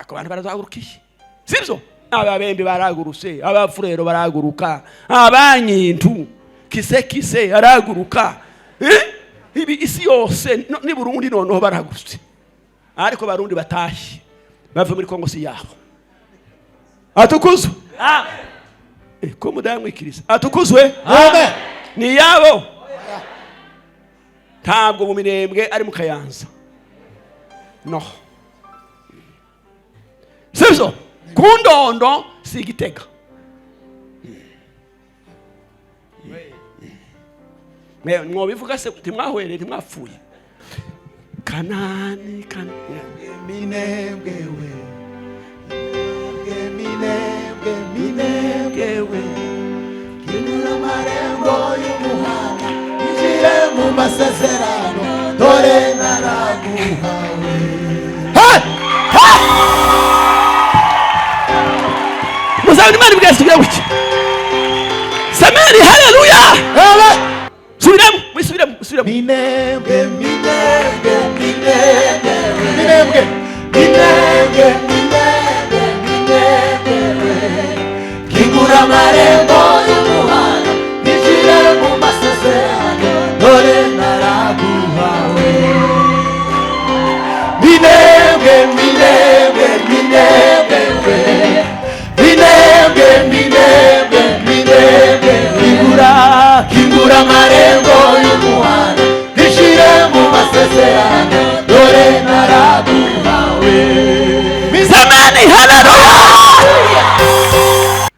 abantu barazagurukiye sibyo ababembe baraguruse abafurero baraguruka abanyintu kise araguruka ibi isi yose ni Burundi noneho baragurutse ariko barundi batashye bava muri Kongo si yaho atukuzwe ko mudamwikiriza atukuzwe amen ni yabo ntabwo mu Minembwe ari mu Kayanza no sibyo kundondo si Gitega mwobivuga se timwahwere timwapfuye Kanani Minembwe we Minembwe we kinura marembo y'umuhana injire mu masezerano dore naraguhawe muzabona Imana ibwese buki Samari haleluya subiramo Minembwe kingura marembo y'umuhana injire mu masezerano dore naraguhawe Minembwe kingura marembo y'umuhana injire mu masezerano dore naraguhawe Samari haleluya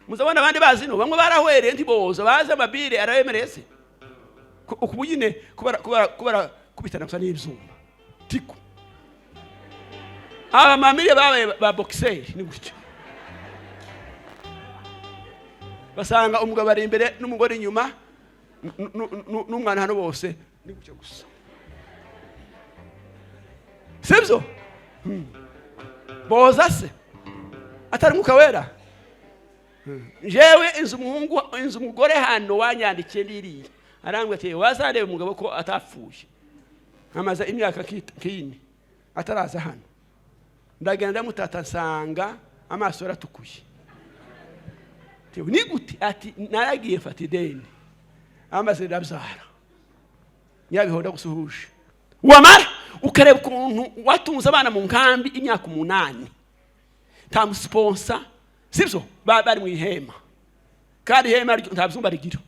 muzabona abandi bazino bamwe barahwereye ntiboza baza amabire arayemerese ukubuyine kubara kubitana gusa n'ibyuma tiko aba mamire babaye ba boxer ni gutyo basanga umugabo ari imbere n'umugore inyuma n'umwana hano bose ni gutyo gusa sibyo boza se atari muka wera jewe inzu umugore hano wanyandikiye ndiriye arambwa ati wazarebe umugabo ko atapfuye amaze imyaka k'ine ataraza hano ndagenda mutata nsanga amaso yaratukuye ni gute ati naragiye fata ideni amaze ndabyara yabihoda gusuhuje wamara ukareba ukuntu watunze abana mu nkambi imyaka 8 nta musponsa sibyo bari mu ihema kandi ihema nta byumba rigira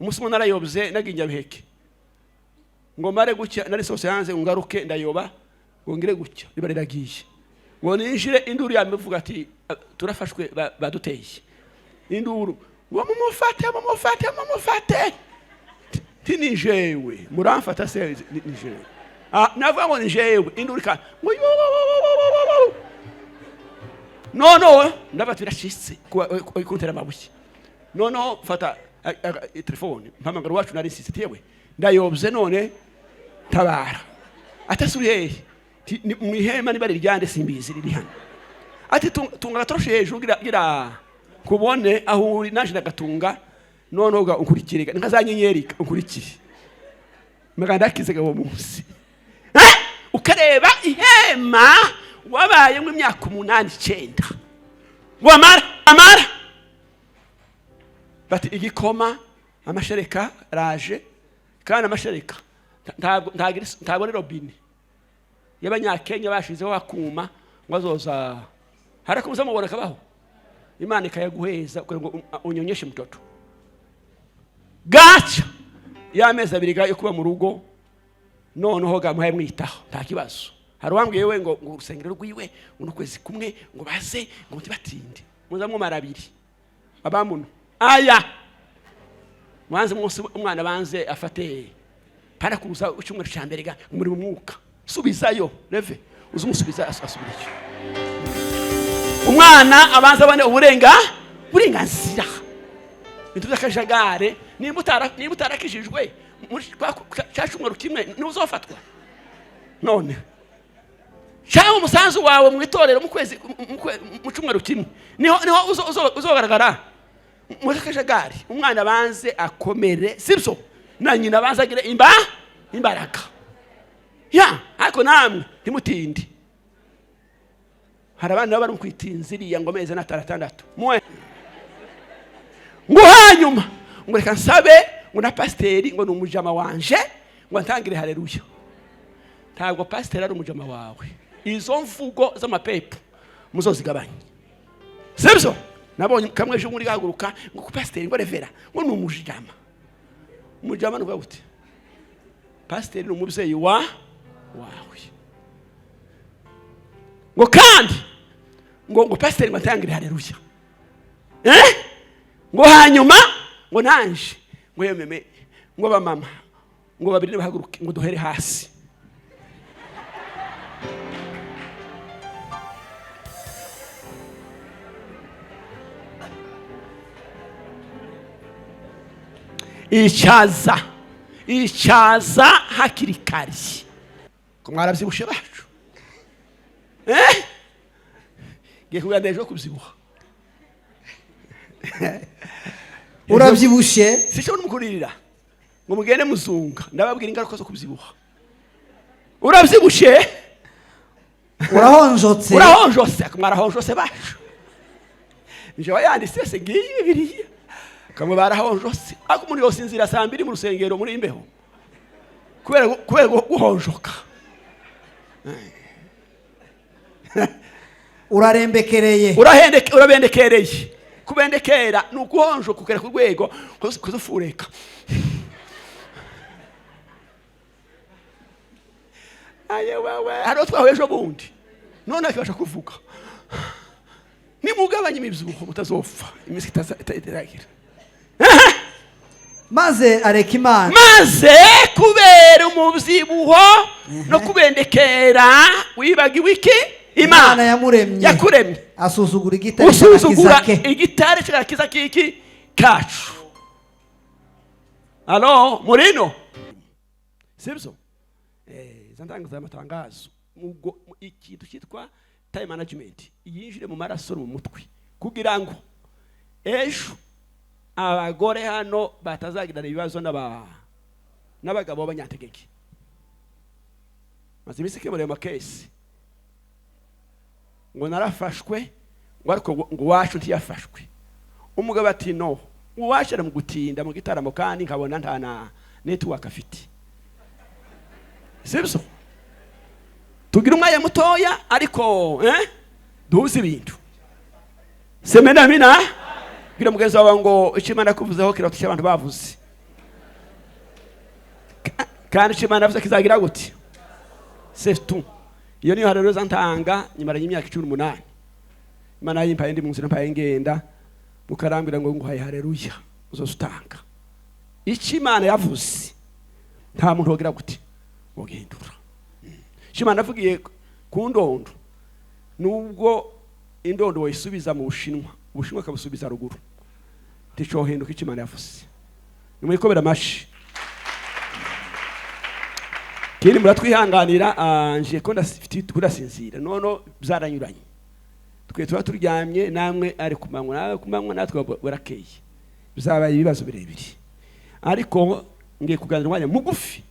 umusimo narayobye naginja biheke ngo mare gucya nari sose hanze ngaruke ndayoba ngo ngire gucya riba riragiye ngo ninjire induru yamuvuga ati turafashwe baduteye induru ngo mumufate tinijewe muramfata se nijewe navuga ngo nijewe induru ka no ndabatira shitse kuntera mabuye no fata telefone mpamagara wacu nari sisitewe ndayobye none tabara atasuriye mwihema ni bari ryande simbizi riri hano ati tunga toroshe hejuru gira kubone aho uri naje nagatunga none uga ukurikirega nkazanyenyerika ukurikire maganda kizega wo munsi ukareba ihema wabaye mu myaka 8-9 wamara bati igikoma amashereka raje kandi amashereka ntabwo ni robine y'abanyakenya bashizeho akuma ngo azoza harakuza mubona kabaho Imana ikayaguheza ngo unyonyeshe mtoto gacha yameza biriga yo kuba mu rugo noneho gamuhaye mwitaho nta kibazo haruwambwiye we ngo urusengero rwiwe unukwezi kumwe ngo baze ngo ntibatinde muzamwe marabiri abamuno aya mwanze mwose umwana banze afate para kuruza ucyumwe cyambere ga muri mu mwuka subizayo reve uzumusubiza asubirije umwana abanza abane uburenganzira bintu by'akajagare nimba utarakijijwe cyashumwe rukimwe n'uzofatwa none cyangwa umusanzu wawe mu itorero mu kwezi mu cyumweru kimwe niho uzogaragara muri akajagare umwana banze akomere sibyo na nyina banze agire imbaraga ya ariko namwe ntimutinde hari abana bari kwitinziriya ngo amezi n'atandatu mwe ngo hanyuma ngo reka nsabe ngo na pasiteri ngo ni umujama wanje ngo ntangire haleluya. Ntabwo pasiteri ari umujama wawe. Izo mvugo z'amapepo muzozigabanye. Sibyo? Nabonye kamwe ejo muri gahaguruka ngo ku pasiteri ngo revera ngo ni umujama. Umujama nuvuga gute? Pasiteri ni umubyeyi wawe. Ngo kandi ngo pasiteri ngo ntangire haleluya. Ngo hanyuma ngo nanje ngo yememe ngo bamama ngo babiri bahaguruke ngo duhere hasi. Icaza hakiri kare ko mwarabyibushe bacu ngiye kugenda ejo kubyibuha. Urabyibushe sicyo n'umukuririra ngo mugende muzunga ndababwira ingaruka zo kubyibuha. Urabyibushe urahonjotse mwarahonjotse bacu nje wayanditse se ngiye biriya kamwe barahonjotse ako muri yose inzira saa 2 mu rusengero muri imbeho kubera guhonjoka. Urabendekereye kubendekera nuguhonjo kugera ku rwego kuzufureka. Ayewewe haro twawe ejo bundi none akibasha kuvuga nimugabanye imibyibuho mutazopfa imisi itaragira maze areka Imana maze kubera umubyibuho no kubendekera wibagiwe iki Imana yakuremye asuzugura igitare cy'agakiza kiki kacu. Alo murino sibyo zantangaza amatangazo ikintu cyitwa time management yinjire mu maraso mu mutwe kugira ngo ejo abagore hano batazagirana ibibazo n'abagabo b'abanyategeke. Maze iminsi kemure mu case ngo narafashwe ngo ariko ngo wacu ntiyafashwe. Umugabo ati no uwashara mu gutinda mu gitaramo kandi nkabona ntana network afite. Sibyo tugira umwanya mutoya ariko duhuze ibintu. Semena mina gira mugenzi wawe ngo Imana kuvuzeho kiratu cy'abantu bavuze kandi Imana yavuze kizagira gute c'est tout. Iyo niyo harero zantanga nyimara y'imyaka 18 Imana yimpaye ndi mu nzira mpaye ngenda mukarambira ngo nguhaye haleluya uzosutanga. Imana yavuze nta muntu wogira gute wogendura. Imana avugiye ku ndondo nubwo indondo wayisubiza mu Bushinwa kabusubiza ruguru tico hinduka Imana yavuze. Nimuyikobera mashi kiri muratwihanganira nje ko ndafite turasinzira nono byaranyuranye twe tuba turyamye namwe ari kumanywa natwe barakeye bizaba ibibazo birebire ariko ngiye kuganira umwanya mugufi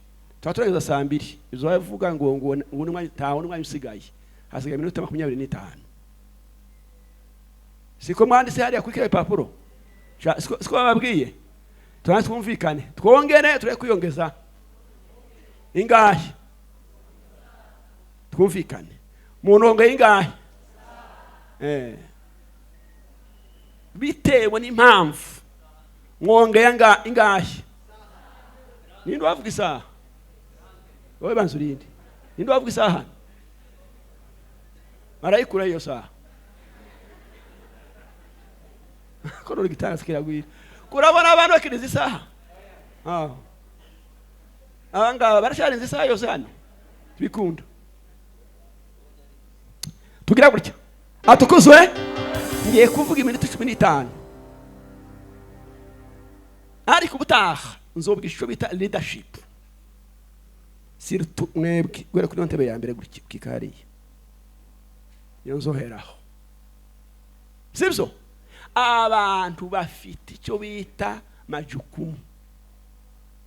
twaturageza saa 2 izo bavuga ngo umwanya taho n'umwanya usigaye hasigaye iminota 25. Siko mwanditse hariya kuri kile papuro siko bababwiye twumvikane twongere tureke kwiyongeza ingahe twumvikane umuntu onge ingahe bitewe n'impamvu mwonge ingahe ninde wavuga isaha wowe banzurinde ninde wavuga isaha marayikura iyo saha kono gitanga sikiragwira kurabona abantu bakiriza isaha anga barasharinze isaha yose hano bikunda tugira gutya atukuzwe ngiye kuvuga iminota 15 ariko ubutaha nzobwa isho bita leadership surtout mwebwe gwera kuri ntebe ya mbere gutya kikariye yo nzoheraho sibyo abantu bafite icyo bita majukumu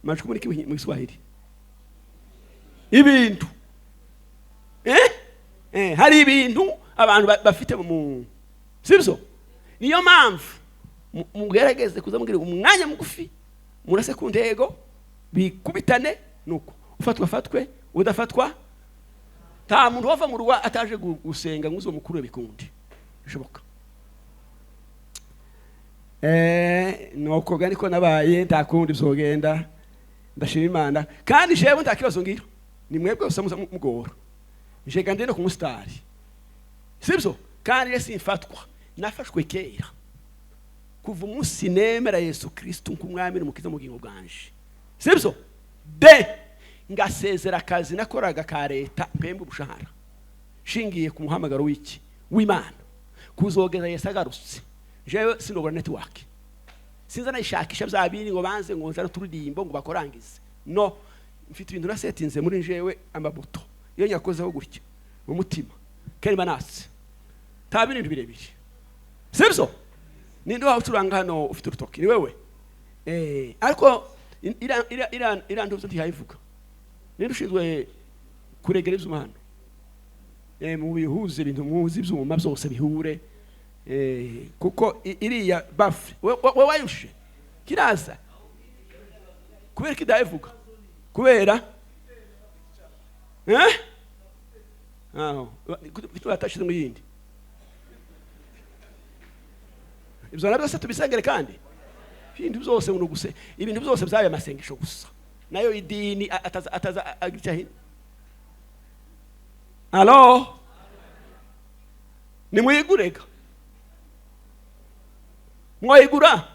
ni mu Kiswahili ibintu hari ibintu abantu bafite mu sibyo. Niyo mpamvu mugerageze kuza mugira umwanya mugufi murase ku ntego bikubitane nuko ufatwe udafatwa. Ta muntu wava mu ruwa ataje gusenga nguzo mukuru bikundi bishoboka. Nuko gani ko nabaye ntakundi bizogenda. Ndashima Imana kandi jewe ntakibazo ngira. Ni mwebwe gusa mugora. Je gande no kumustari. Sibyo kandi yesi mfatwa nafashwe kera. Kuva umunsi nemera Yesu Kristo nk'umwami n'umukiza mu bugingo bwanje. Sibyo de ngasezera akazi nakoraga ka leta mpembe ubushahara. Shingiye ku muhamagaro w'iki w'Imana. Kuzogeza Yesu agarutse. Jewe sinobora network. Sinza nayishakisha byabiri ngo banze ngo nzana tururimbo ngo bakorangize. No, mfite ibintu nasetinze muri jewe amabuto. Iyo nyakozeho gutya mu mutima. Keri manase. Tabi n'ibintu birebire. Sibyo? Ninde wawe turanga hano ufite urutoki ni wewe? Ariko ira ndozo ntihayivuga. Ninde ushizwe kuregereza umwana? Mu bihuze ibintu muzi byuma byose bihure. Kuko iriya bafre we wayushe kiraza kubera kidayivuga kubera kitu atashize mu yindi ibyo nabyo se tubisengere kandi ibintu byose ngo guse ibintu byose byabaye amasengesho gusa nayo idini ataza agica hino. Alo ni mwigurega mwayigura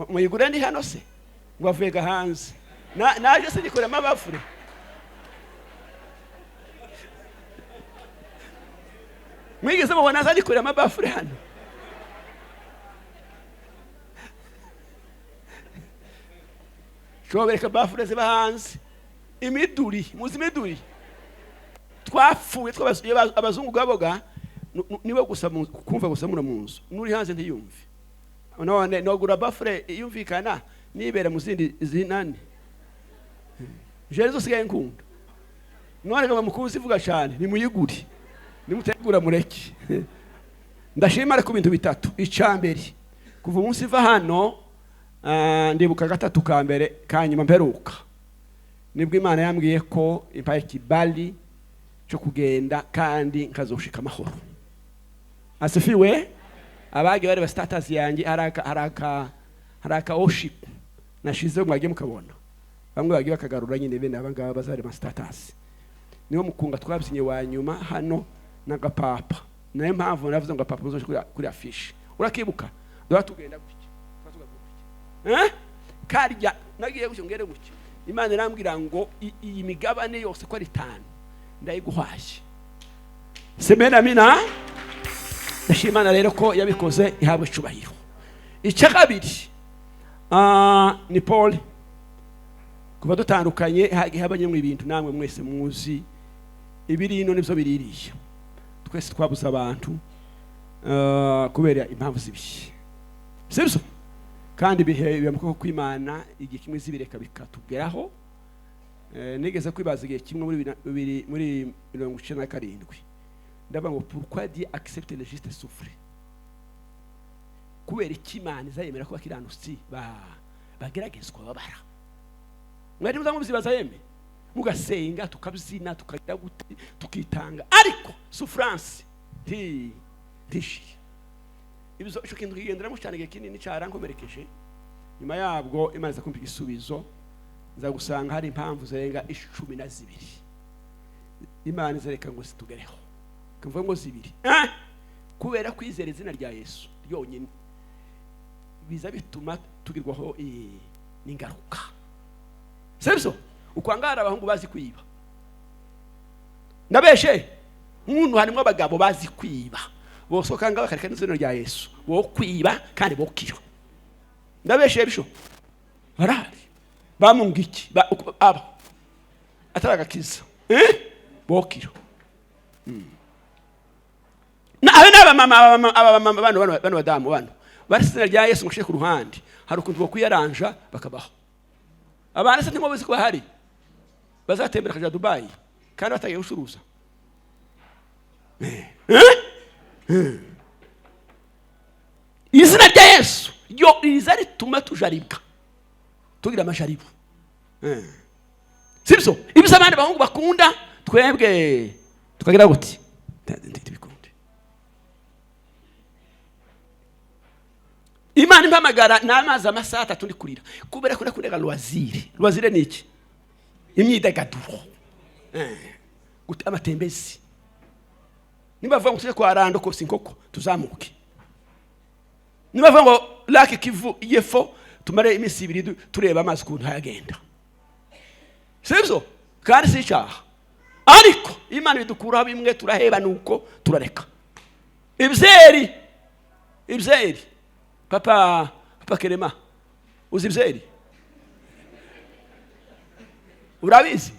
mwayigura ndi hano se ngo avega hanze naje se gikora amabafure mwigeze mubona za gikora amabafure hano shobereka bafure ziba hanze imiduri muzi imiduri twafuye abazungu gaboga niwe gusa kumva gusa muri munzu nuri hanze ntiyumve none nogura bafure yumvikana nibera mu zindi zinani jerezo sigaye nkunda none ngo mukunzi vuga cyane nimuyiguri nimutegura mureke. Ndashima ariko ibintu bitatu. Icambere kuva umunsi va hano ndibuka gatatu ka mbere kanyuma mperuka nibwo Imana yambwiye ko impaye kibali cyo kugenda kandi nkazoshika amahoro. Asifiwe. Abage bari status yanjye haraka worship nashize mwage mukabona bamwe bagiye bakagarura nyine bene abangaba bazari ma status niho mukunga twabyinnye wa nyuma hano n'agapapa naye mpamvu navuze ngo papa muzoje kuri affiche urakibuka ndo tugenda gutya karya nagiye gutyo ngere gutya Imana irambwira ngo iyi migabane yose ko ari 5 ndayiguhashye. Semena mina ndashimana rero ko yabikoze ihabwe cubahiro. Icya kabiri ni Paul kuba dutandukanye habanye mu ibintu namwe mwese muzi ibiri ino nivyo biririye twese twabuza abantu kubera impamvu zibiye sibyo kandi bihe bimuko kwimana igihe kimwe zibireka bikatugeraho nigeze kwibaza igihe kimwe muri 1997 ndaba ngo pourquoi Dieu accepte le juste souffrir kubera ikimana izayemera ko bakiranutsi bageragezwa babara mwari muzamubibaza yeme mugasenga tukabyina tukagira guti tukitanga ariko souffrance tishi ibizo cyo kintu kigendera mu cyane kinini cyarankomerekeje nyuma yabwo imaze kumpa igisubizo nza gusanga hari impamvu zirenga 12 Imana izereka ngo situgereho kumva ngo zibiri kubera kwizera izina rya Yesu ryonyine biza bituma tugirwaho n'ingaruka sebso ukwangara abahungu bazi kwiba ndabeshe umuntu harimo abagabo bazi kwiba bose kanga bakareka n'izina rya Yesu bo kwiba kandi bokiro ndabeshe bisho barari bamungiki aba ataragakiza bokiro na abana mama bano badamu bano barisina rya Yesu ngushe ku ruhande hari ukuntu bo kuyaranja bakabaho abana se ntimo bizi ko bahari bazatembera kaja Dubai kandi batagiye gucuruza. Izina rya Yesu ryo riza rituma tujaribwa, tugira amajaribu. Sibyo ibyo abandi bahungu bakunda twebwe tukagira guti bikunde. Imana impamagara n'amazi amasaha 3 ndi kurira kubera ko nakundega loisir ni iki? Imyidagaduro, guti amatembezi. Nimba vuga ngo tuje kwa Rando ko sinkoko tuzamuke, nimba vuga ngo Lake Kivu yefo tumare imisi 2 tureba amazi kuntu hayagenda. Sibyo kandi si cyaha, ariko Imana idukuraho bimwe turaheba nuko turareka. Ibyeri papa Kerema uzi ibyeri urabizi?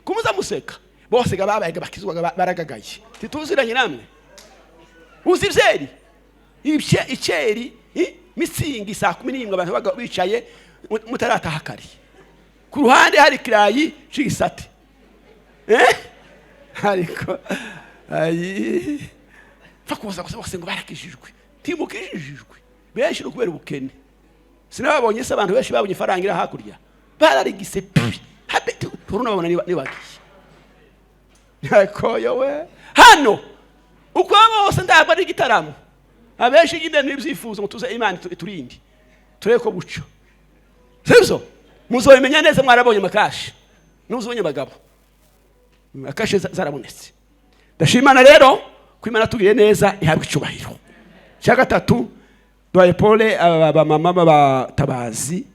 Kumuza museka bose gababaye bakizwaga baragagaye tituziranye namwe. Uzi ibyeri icyeri misingi saa 11 abantu baga bicaye mutarataha kare, ku ruhande hari kirayi cy'isate ariko ayi fakuza bose ngo barakijijwe timukijijwe benshi no kubera ubukene. Sinababonye se abantu benshi babonye farangira hakurya bararigise habete turuna babona nibagiye yakoyo we hano uko bose ndaba ari gitaramo abenshi ginde n'ibyifuzo ngo tuze Imana turindi tureko buco. Sibyo muzobimenya neza mwarabonye makashi n'uzonye bagabo akashi zarabonetse. Ndashimana rero kwimana tugiye neza ihabwa icubahiro. Cya gatatu doye Pole aba mama batabazi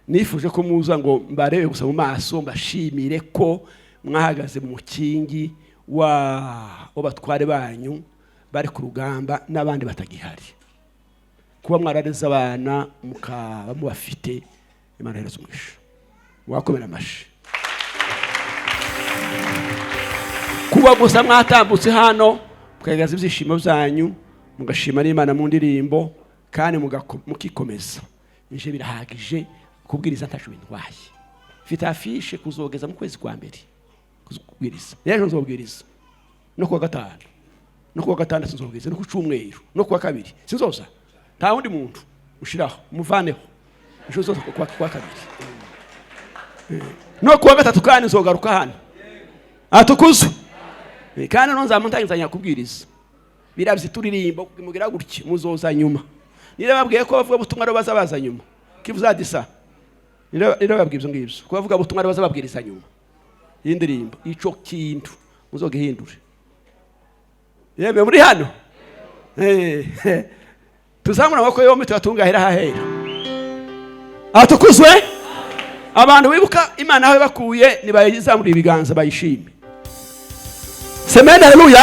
nifuje ko muza ngo mbarebe gusa mu maso mbashimire ko mwahagaze mu mukingi wa batware banyu bari ku rugamba n'abandi batagihari, kuba mwarareza abana mukaba mubafite. Imana ihereze umugisha, wakomera amashi. Kuba gusa mwatambutse hano mukagaza ibyishimo byanyu mugashima n'Imana mu ndirimbo kandi mukikomeza, nje birahagije kubwiriza ntacu bintwaye. Mfite afishe kuzogeza mu kwezi kwa mbere kuzubwiriza, rero nzobwiriza no kuwa gatanu no kuwa gatandatu nzobwiriza no ku cyumweru no kuwa kabiri sinzoza nta wundi muntu ushiraho muvaneho njozo kwa kabiri no kuwa gatatu kandi nzogaruka hano atukuzo kandi nonza muntangizanya kubwiriza birabye turirimbo mugira gutya muzoza nyuma. Nirababwiye ko bavuga butumwa baza nyuma kivuzadisa, nirababwiye ngibyo ko bavuga butumwa bazababwiriza nyuma y'indirimbo ico kintu muzogihindure. Yebe muri hano tuzamura bako yo mitwatungahira hahera atukuzwe. Abantu bibuka Imana aho bakuye nibayizamura ibiganza bayishime. Amen, haleluya.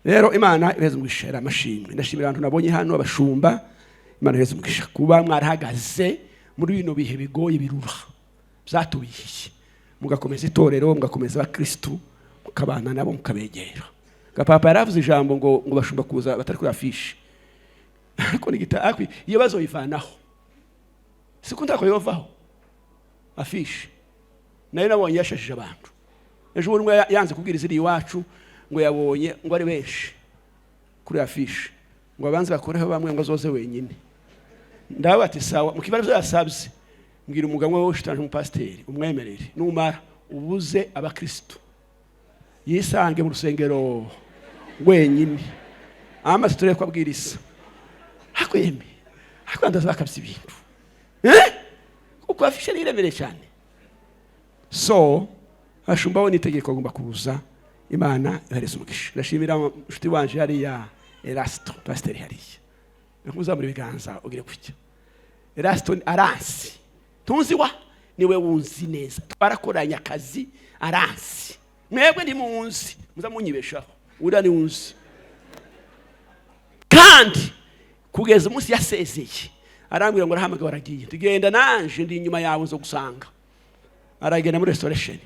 Rero Imana iheze umugisha amashimwe. Ndashimira abantu nabonye hano abashumba. Imana iheze umugisha kuba mwarahagaze muri bino bihe bigoye birura byatubiye, mugakomeza itorero, mugakomeza abakristo, mukabana nabo mukabegera. Gapapa yaravuze ijambo ngo bashumba kuza batari kuri afishe ariko nigita iyo bazoyivanaho sikunda ko yovaho afishe nayo nabonye yashashije abantu. Ejo umwe yanze kubwiriza iri iwacu ngo yabonye ngo ari benshi kuri afishe ngo abanze bakoreho bamwe ngo zoze wenyine. Ndabati sawa mukibara byo yasabye mbwira umugabo we ushitanje mu pasiteri umwemerere numara ubuze abakristo yisange mu rusengero wenyine amaze tureko abwiriza hako yeme hako ndaza bakabye ibintu uko afishe niremere cyane. So ashumba woni itegeko agomba kuza. Imana ihereze umugisha. Ndashimira inshuti wanje yari ya Erasto pasiteri hariya nakuza muri biganza ugire kujya Erasto aransi tunziwa niwe wunzi neza twarakoranya akazi aransi mwebwe ndi munzi muzamunyibeshaho ura ni wunzi kandi kugeza umunsi yasezeye arambwira ngo rahamagaye waragiye tugenda nanje ndi inyuma yawe zo gusanga aragenda muri restoration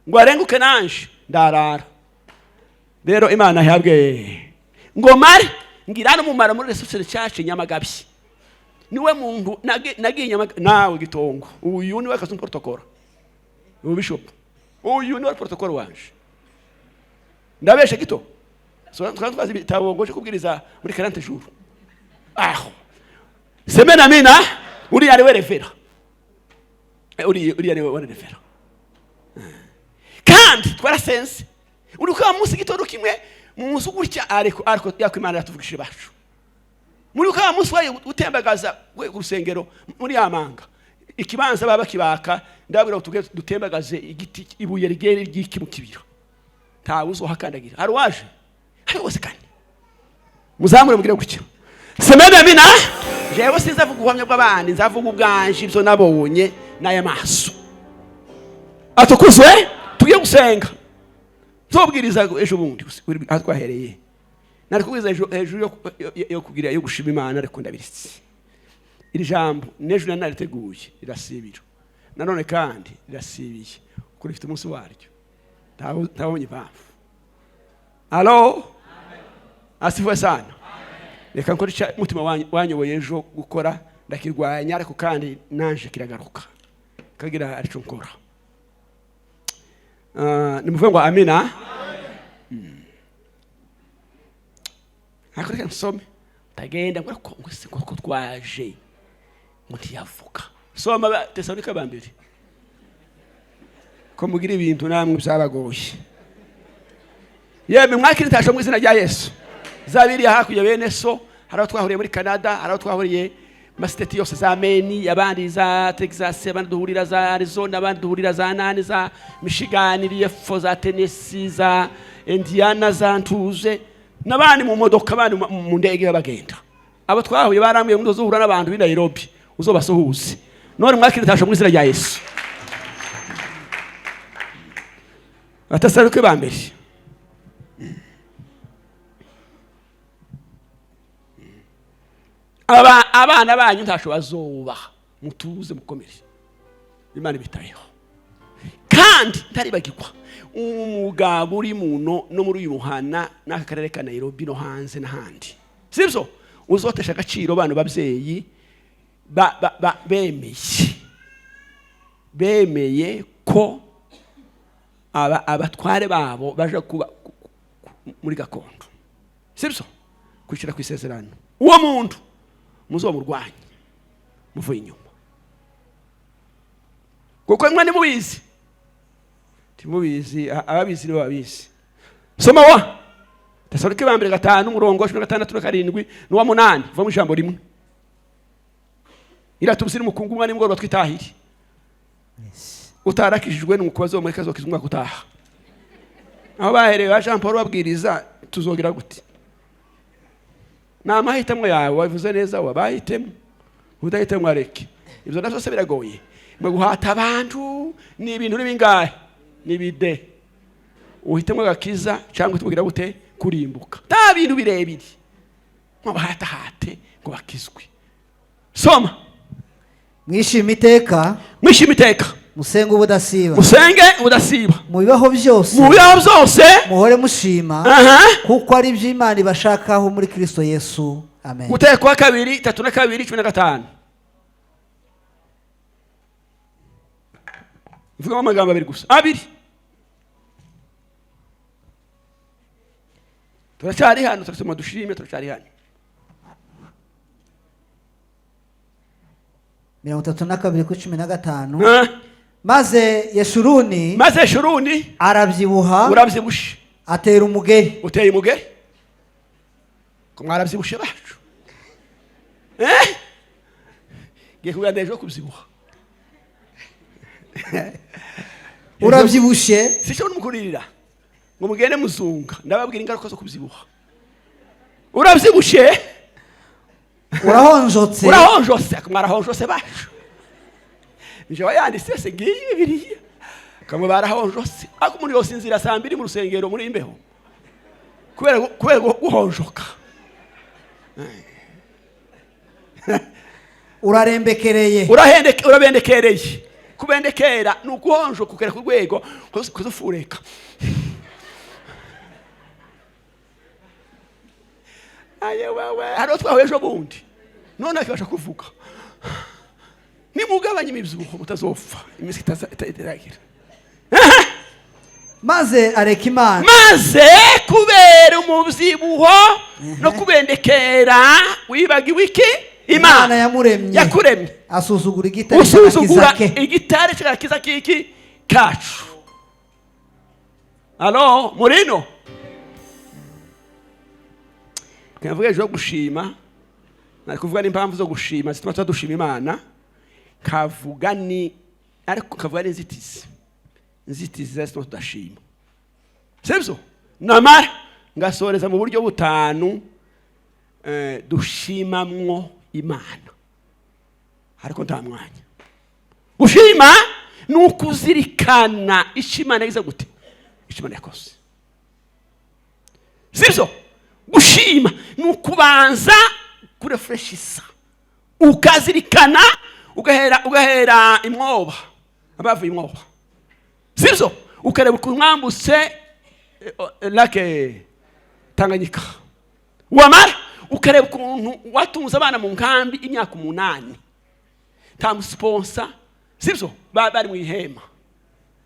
ngo arenguke nanje ndarara. Rero Imana ihabwe ngo mari ngirana umumara muri restoration cyacu Nyamagabi niwe muntu nagiye nawe Gitongo uyu niwe kazi protocol ubu bishop uyu niwe protocol wanje ndabeshe Gito so twazi bitabo ngoje kubwiriza muri 40 jours aho semena amina uri ari werefera uri ari werefera kandi twarasense uri kwa munsi Gito kimwe mu munsi gutya ariko yakwimana yatuvugishije bacu muri kwa munsi waye utembagaza ku rusengero muri yamanga ikibanza baba kibaka ndabira dutembagaze igiti ibuye rigere ryiki mu kibira ntawe uzohakandagira hari waje hari wose kandi muzamure mugire gutyo semena amina jewe sinzavuga ubuhamya bw'abandi nzavuga ubwanje ibyo nabonye n'aya maso atukuzwe tugiye gusenga zobwiriza ejo bundi atwahereye nari kubwiza hejuru yo kugira yo gushima Imana ariko ndabiritse iri jambo nejo nariteguye irasibira nanone kandi irasibiye kuri ifite umunsi waryo tabonye bafu allo asifuwe sana reka nkora umutima wanyoboye ejo gukora ndakirwanya ariko kandi nanje kiragaruka kagira arico nkora nimuvuga ngo amina akoreka nsome tagenda ngo twaje ngo ntiyavuga soma Tesalonika bambere ko mugira ibintu namwe byabagoye yeme mwakiri tasho mu izina rya Yesu zabiri hakuye bene so haraho twahuriye muri Canada haraho twahuriye masiteti yose za Maine abandi za Texas abandi duhurira za Arizona abandi duhurira za nani za Michigan RF za Tennessee za Indiana za Ntuze nabandi mu modoka abandi mu ndege bagenda abo twahuye barambiye ngo uzohura n'abantu b'i Nairobi uzobasuhuze none mwakiri tasho mu izina rya Yesu Tesalonika bambere abana banyu ntasho bazobaha mutuze mukomere Imana bitayeho kandi ntaribagirwa umugabo uri muno no muri uyu muhana n'aka karere ka Nairobi no hanze n'ahandi sibyo uzotesha agaciro abantu babyeyi bemeye ko abatware babo baje kuba muri gakondo sibyo kwishira ku isezerano uwo muntu muzo murwanye muvuye inyuma kuko mwana mubizi timubizi ababizi nibo babizi soma wa Tesalonika bambere 5 umurongo 16 n'uwa 8 va mu ijambo rimwe iratubusira umukungu umwana n'ingoro batwitahiri utarakishijwe n'umukozi wo muri kazo kizumwa gutaha aho bahereye ba Jean Paul babwiriza tuzogira gute namahitamo yawe wavuze neza wabahitemo udahitemo areke ibyo navyo se biragoye mwe guhata abantu ni ibintu bingahe nibide uhitemo gakiza cyangwa tubugira gute kurimbuka ta bintu birebire mwabahata hate ngo bakizwe soma mwishima iteka musenge ubudasiba mu bibaho byose muhore mushima kuko ari by'Imana ibashakaho muri Kristo Yesu amen. Gutekwa 2:3-15 mvuga amagambo abiri gusa abiri turacyari hano turasoma dushime turacyari hano 32:15 maze Yeshuruni arabyibuha urabyibushe atera umugeri uteye umugeri ko mwarabyibushe bacu giye kugandejo kubyibuha urabyibushe sicyo n'umukuririra ngo mugende muzunga ndababwira ingaruka zo kubyibuha urabyibushe urahonjotse mwarahonjotse bacu nje wayanditse se ngiye Bibiliya kamwe barahonjotse ako muri yose inzira 2 mu rusengero muri imbeho kubera guhonjoka urabendekereye kubendekera nuguhonjoka kugera ku rwego kuzufureka aye wewe haro twaho ejo bundi none akibasha kuvuga. Nimugabanye imibyibuho mutazopfa iminsi itaragira. maze areka Imana, maze kubera umubyibuho no kubendekera wibagiwe iki? Imana yakuremye. asuzugura igitare cy'agakiza kiki kacu. Alo Murino, kavuga ejo gushima, nari kuvuga n'impamvu zo gushima zituma tudushima Imana. Kavuga ni ariko kavuga n'inzitizi zituma tudashima. Sibyo? Namara ngasoreza mu buryo butanu dushimamwo Imana. Ariko nta mwanya. Gushima ni ukuzirikana ishimana iza gute? Ishimana yakoze. Sibyo? Gushima ni ukubanza kurefreshisa. Ukazirikana ugahera imwoba. Abavuye imwoba. Sibyo? Ukareba kumwambutse lake Tanganyika. Wamara ukareba ukuntu watunze abana mu nkambi imyaka 8. Nta musponsa. Sibyo? Bari mu ihema.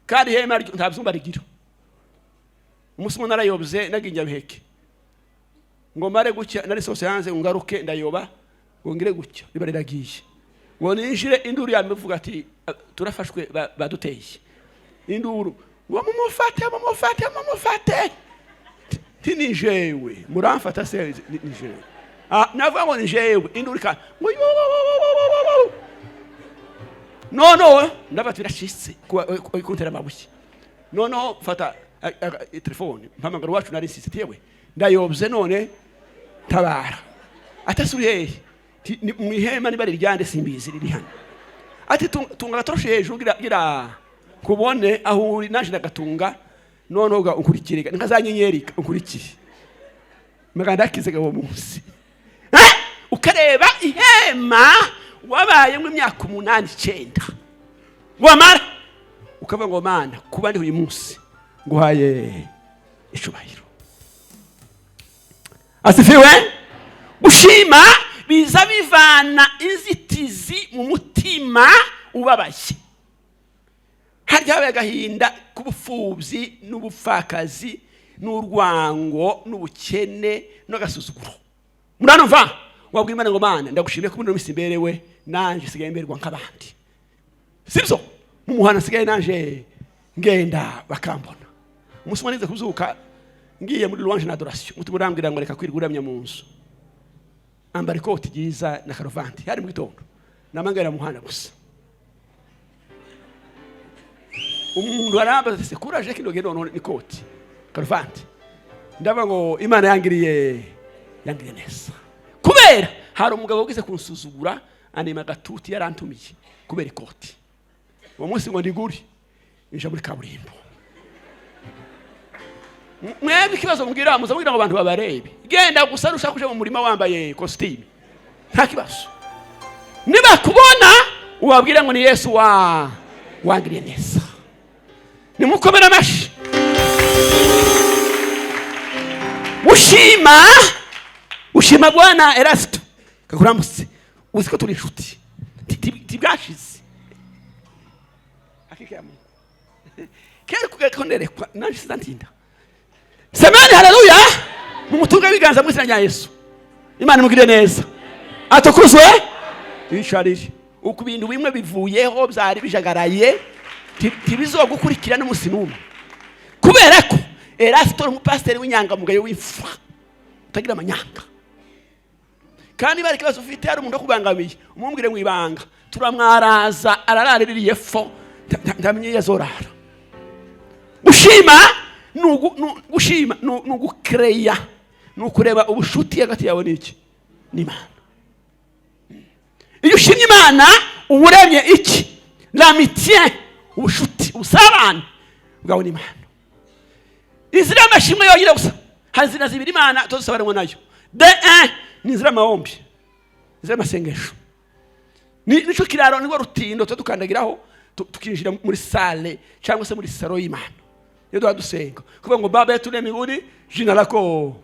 Kandi ihema nta byumba rigira. Umusimo narayobye naginjya biheke. Ngo mare gucya nari sose yanze ungaruke ndayoba ngo ngire gucya ribariragiye. Ngo ninjire induru yamevuga ati turafashwe baduteye. Induru ngo mumufate. Tinijewe muramfata se nijewe. Navuga ngo nijewe induru ka. No ndabatira shitse kuntera mabuye. No fata telefone mpamagara wacu nari sisitewe ndayobye none tabara atasuriye mu ihema nibari ryande simbizi riri hano ati tunga gatoroshe hejuru gira kubone aho uri naje nagatunga none uga unkurikire nkazanyenyerika unkurikire maganda akizaga wo munsi ukareba ihema wabaye mu myaka 8 9 wamara ukava ngo Mana kuba ndi uyu munsi nguhaye icubahiro. Asifiwe. Gushima biza bivana inzitizi mu mutima ubabaye. Harya agahinda kubufubyi n'ubupfakazi n'urwango n'ubukene n'agasuzuguro. Muranumva? Wabwira Imana ngo Mana ndagushimiye ko muri misimberewe nanje sigaye mberwa nk'abandi. Sibyo? Mu muhana sigaye nanje ngenda bakambona. Umusoma nize kuzuka ngiye muri louange na adoration. Mutu murambwira ngo reka kwiriguramya mu nzu. Ambara ikoti ryiza na karuvati. Hari mu gitondo. Namangera muhana gusa. Umuntu arambaza ati courage kino gendo none ikoti. Karuvati. Ndaba ngo Imana yangiriye neza. Kubera hari umugabo ugize kunsuzugura anema gatuti yarantumiye kubera ikoti. Uwo munsi ngo ndiguri inja muri kaburimbo. Mwebwe kibazo mbwira muzabwira ngo abantu babarebe. Genda gusa rushaka kuje mu murima wambaye costume. Nta kibazo. Niba kubona ubabwira ngo ni Yesu wangiriye neza. Nimukomera amashi. Ushima Bwana Erasto. Kakuramutse. Uziko turi inshuti. Tibwashize. Akikamo. Kera kugakonerekwa nanje sizatinda. Semeni haleluya. Mumutunga biganza mu izina rya Yesu. Imana imugire neza. Atukuzwe. Isharije. Uko ibintu bimwe bivuyeho byari bijagaraye tibizogukurikira n'umunsi n'umwe. Kubera ko Erasto umupasiteri w'inyangamugayo w'imfa. Utagira amanyanga. Kandi bari kibazo ufite hari umuntu kubangamiye. Umumbwire mu ibanga. Turamwaraza araraririye fo. Ndamenye yazorara. Gushima nugukereya nukureba ubushuti hagati yawe n'iki n'Imana. Iyo ushimye Imana uburemye iki l'amitié ubushuti usabana bwawe n'Imana. Izira amashimwe yogira gusa hazina zibiri Imana tuzosabana nayo. De 1 nizira maombi nizira masengesho nico kiraro nigo rutindo tudukandagiraho tukinjira muri salle cyangwa se muri saro y'Imana. Yedo adusenga kuvuga ngo Baba yetu ne mbinguni jina lako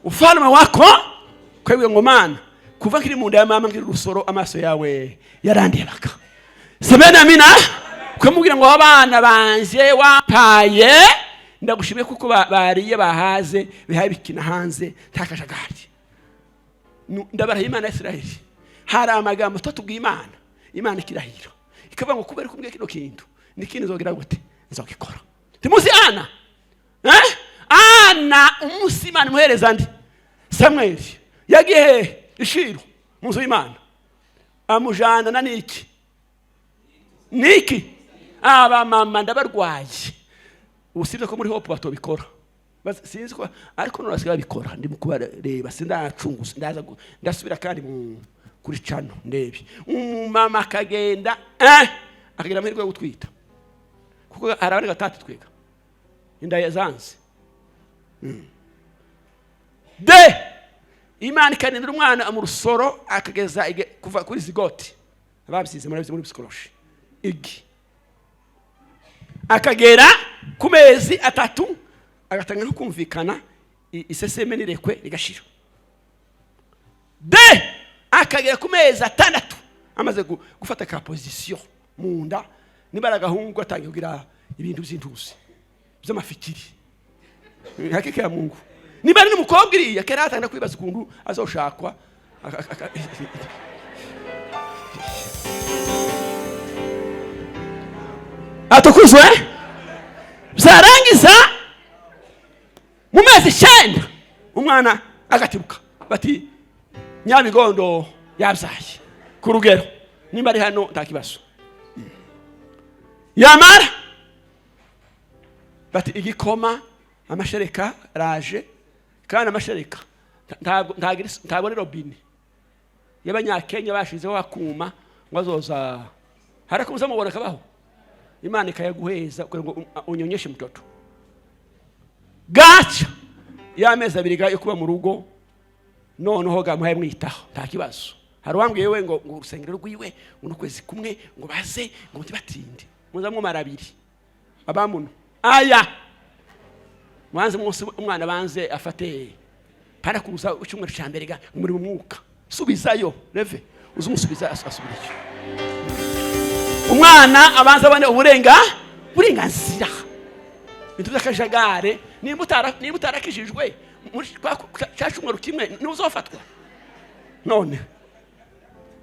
ufalme wako. Kwa hiyo ngo Mana kuva kiri mu nda ya mama ngira urusoro amaso yawe yarandebaga. Semena amina. Ukamubwira ngo abana banje wapaye ndagushimiye kuko bariye bahaze bihaye bikina hanze takajagari. Ndabarahiye Imana ya Isiraheli. Hari amagambo tatubwiye Imana ikirahira. Ikavuga ngo kubera kumbwiye kino kintu nikindi nzogira gute nzogikora. Timuzi Ana. Ana umunsi Imana imuhereza ndi Samuel yagiye ishiro munzu y'Imana amujana na niki aba mama ndabarwaye usibye ko muri hope batobikora sinzi ko ariko nurasiga bikora ndi mukubareba sindacunguza ndasubira kandi kuri cano ndebi umumama akagenda akagira amahirwe yo gutwita kuko arabane gatatu twega inda yazanze de Imana ikanindira umwana mu rusoro akageza kuva kuri zigoti ababisize muri psikoloji igi akagera ku mezi 3 agatanga no kumvikana iseseme nirekwe rigashira de akagera ku mezi 6 amaze gufata ka position munda nibaraga hungu atangiye kugira ibintu by'intuzi by'amafikiri hakike ya Mungu nibari n'umukobwa iriya kera atanga kwibaza ukuntu azoshakwa atukuzwe byarangiza mu mezi 9 umwana agatibuka bati Nyabigondo yabyaye ku rugero nimba ari hano ntakibazo yamara bati igikoma amashereka raje kandi amashereka ntabwo ni robine y'abanyakenya bashizeho akuma ngo azoza harakuza mubona kabaho Imana ikayaguheza kugira ngo unyonyeshe mtoto gacha y'amezi 2 yo kuba mu rugo noneho gamuhaye mwitaho nta kibazo hari wambwiye we ngo urusengero rwiwe unukwezi kumwe ngo baze ngo ntibatinde muzamwe marabiri abamuno aya mwanze mwose umwana banze afate para kuruza ucyumwe cyambere ga muri mu mwuka subizayo reve uzumusubiza asubiriye umwana abanza bane uburenganzira bintu by'akajagare nimba utarakijijwe cyacumwe kimwe n'uzofatwa none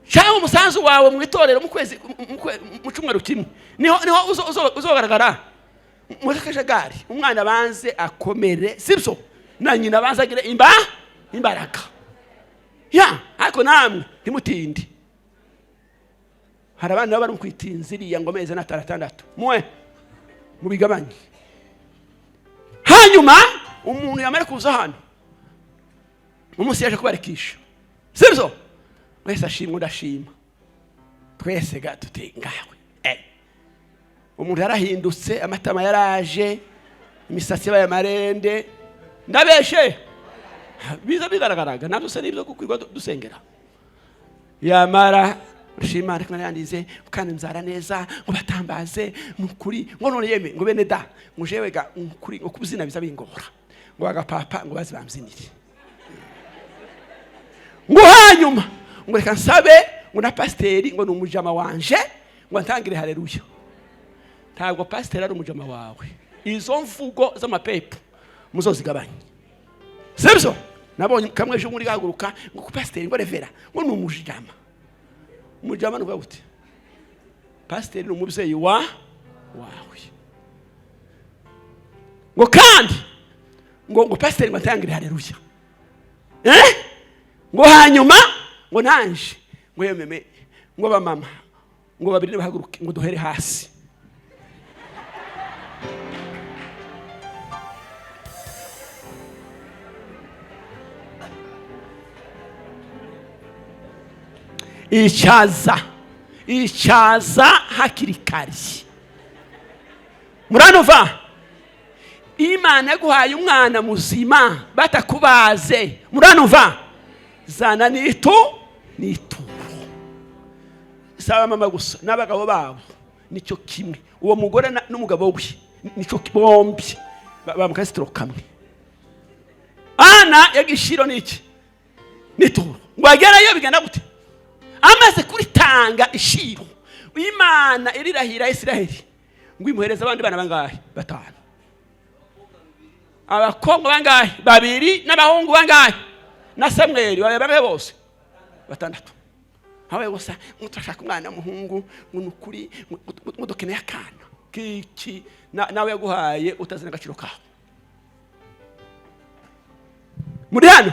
cyangwa umusanzu wawe mu itorero mu kwezi mu cyumweru kimwe niho uzogaragara muri akajagari umwana banze akomere sibyo na nyina banze agire imbaraga ya ariko namwe ntimutindi hari abana bari kwitinziriya ngo meze na 6 mwe mubigabanye hanyuma umuntu yamara kuza hano umunsi yaje kubarekisha sibyo wese ashimwe ndashima twese gatute ngawe umuntu yarahindutse amatama yaraje imisatsi yabaye marende ndabeshe biza bigaragaraga nabyo se nibyo kukwirwa dusengera yamara Shima ariko narandize kandi nzara neza ngo batambaze mukuri ngo none yeme ngo bene da mujewe ga mukuri ngo kubuzina biza bingora ngo agapapa ngo bazi bamzinire ngo hanyuma ngo reka nsabe ngo na pasteri ngo numujama wanje ngo ntangire haleluya ntabwo pasteri ari umujama wawe izo mvugo z'amapepo muzozigabanye sebyo nabonye kamwe ejo muri gaguruka ngo ku pasteri ngo revera ngo numujama umujama nuvuga gute pasteri n'umubyeyi wawe ngo kandi ngo pasteri ngo atangire haleluya ngo hanyuma ngo nanje ngo yememe ngo bamama ngo babiri bahaguruke ngo duhere hasi Ichaza hakiri kare muranova Imana yaguhaye umwana muzima batakubaze muranova zana nituro saba mama gusa n'abagabo babo nicyo kimwe uwo mugore n'umugabo we nicyo bombi bamukasitro kamwe Ana yagishiro niki n'ituro ngo agerayo bigana gute amaze kuritanga ishiro Imana irirahira Isiraheli ngo imuhereza abandi bana bangahe 5 abakobwa bangahe 2 n'abahungu bangahe na Samweli babe bose 6 hawe gusa muturashaka umwana w'umuhungu n'ukuri mudukeneye akana kiki nawe yaguhaye utazina agaciro kawe muri hano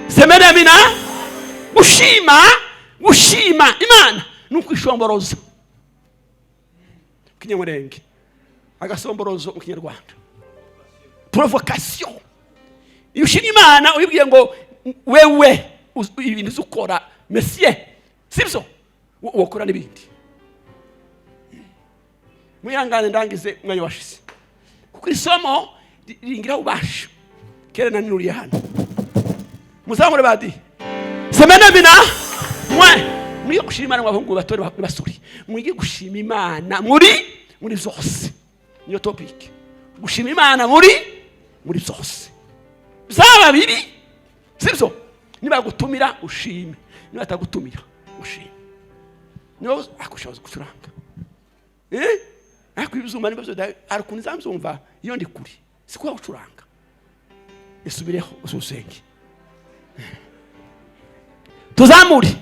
semena amina gushima Imana nuko ishomboroza kinyamurenge agasomborozo mu Kinyarwanda provocation iyo ushimye Imana uyibwiye ngo wewe ibintu zukora monsieur sibyo ukora n'ibindi muyangane ndangize mwanya washize kuko isomo ringira ubasha kera nanuriye hano muzamure badi semena bina muri gushima Imana mwabahungu batore basuri mwige gushima Imana muri zose niyo topic gushima Imana muri zose zaba biri sibyo niba gutumira ushime niba atagutumira ushime niba akushoza gucuranga akwibuzuma niba byo arukuni zamzumva iyo ndi kuri siko gucuranga isubireho ususenge tuzamuri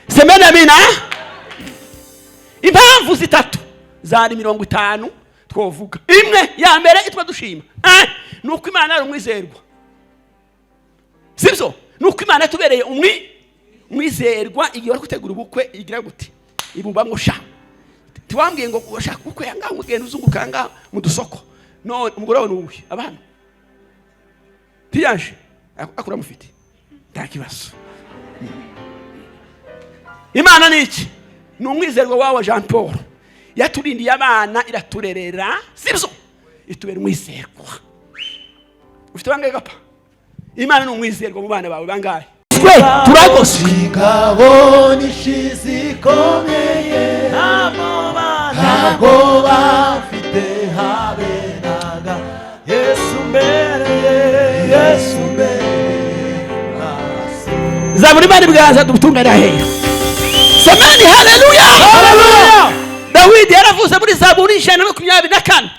semena mina impamvu zitatu zari 50 twovuga imwe ya mbere itwa dushima nuko Imana ari umwizerwa sibyo nuko Imana yatubereye umwizerwa igihe bari gutegura ubukwe igira gute ibumba ngosha tiwambwiye ngo ushaka ubukwe yanga ugenda uzunguka nga mu dusoko no umugore wawe nuwe abana tiyaje akura mufite ndakibazo Imana niki numwizerwa wawe Jean Paul yaturindiye abana iraturerera sibyo itubera umwizerwa ufite bangaye gapa Imana numwizerwa mu bana bawe bangaye twe turagose ingaboni shizikomeye ntabwo bafite habenaga Yesu mbere zaburi bari bwaza dutungana hehe semeni haleluya Dawidi yaravuze muri zaburi 124